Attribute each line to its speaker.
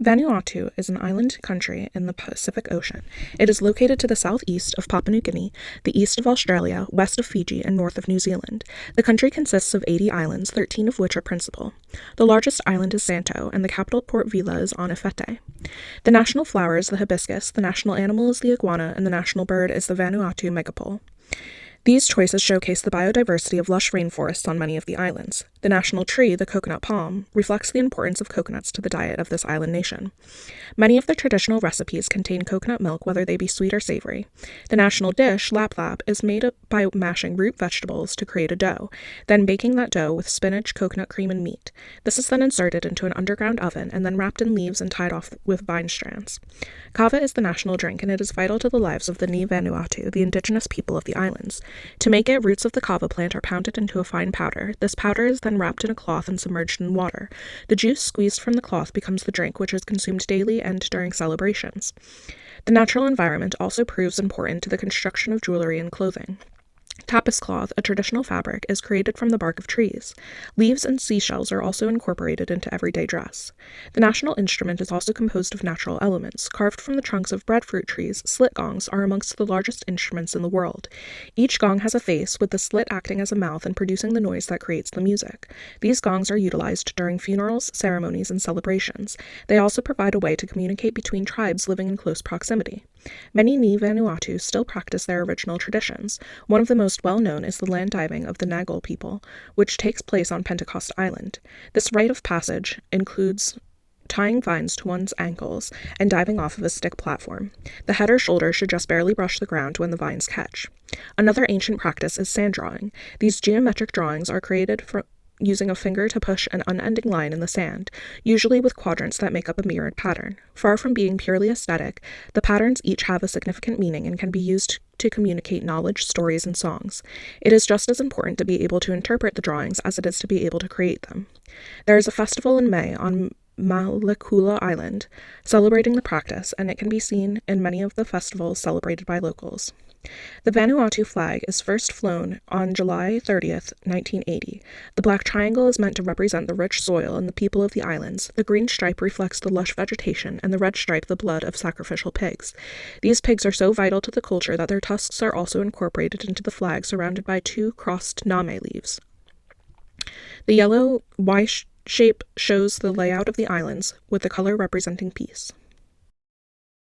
Speaker 1: Vanuatu is an island country in the Pacific Ocean. It is located to the southeast of Papua New Guinea, the east of Australia, west of Fiji, and north of New Zealand. The country consists of 80 islands, 13 of which are principal. The largest island is Santo, and the capital Port Vila is on Efete. The national flower is the hibiscus, the national animal is the iguana, and the national bird is the Vanuatu megapole. These choices showcase the biodiversity of lush rainforests on many of the islands. The national tree, the coconut palm, reflects the importance of coconuts to the diet of this island nation. Many of the traditional recipes contain coconut milk, whether they be sweet or savory. The national dish, lap lap, is made by mashing root vegetables to create a dough, then baking that dough with spinach, coconut cream, and meat. This is then inserted into an underground oven and then wrapped in leaves and tied off with vine strands. Kava is the national drink, and it is vital to the lives of the Ni Vanuatu, the indigenous people of the islands. To make it, roots of the kava plant are pounded into a fine powder. This powder is then wrapped in a cloth and submerged in water. The juice squeezed from the cloth becomes the drink, which is consumed daily and during celebrations. The natural environment also proves important to the construction of jewelry and clothing. Tapis cloth, a traditional fabric, is created from the bark of trees. Leaves and seashells are also incorporated into everyday dress. The national instrument is also composed of natural elements. Carved from the trunks of breadfruit trees, slit gongs are amongst the largest instruments in the world. Each gong has a face, with the slit acting as a mouth and producing the noise that creates the music. These gongs are utilized during funerals, ceremonies, and celebrations. They also provide a way to communicate between tribes living in close proximity. Many Ni Vanuatu still practice their original traditions. One of the most well-known is the land diving of the Nagal people, which takes place on Pentecost Island. This rite of passage includes tying vines to one's ankles and diving off of a stick platform. The head or shoulder should just barely brush the ground when the vines catch. Another ancient practice is sand drawing. These geometric drawings are created using a finger to push an unending line in the sand, usually with quadrants that make up a mirrored pattern. Far from being purely aesthetic, the patterns each have a significant meaning and can be used to communicate knowledge, stories, and songs. It is just as important to be able to interpret the drawings as it is to be able to create them. There is a festival in May on Malekula Island celebrating the practice, and it can be seen in many of the festivals celebrated by locals. The Vanuatu flag is first flown on July 30th, 1980. The black triangle is meant to represent the rich soil and the people of the islands. The green stripe reflects the lush vegetation, and the red stripe the blood of sacrificial pigs. These pigs are so vital to the culture that their tusks are also incorporated into the flag, surrounded by two crossed name leaves. The yellow Y shape shows the layout of the islands, with the color representing peace.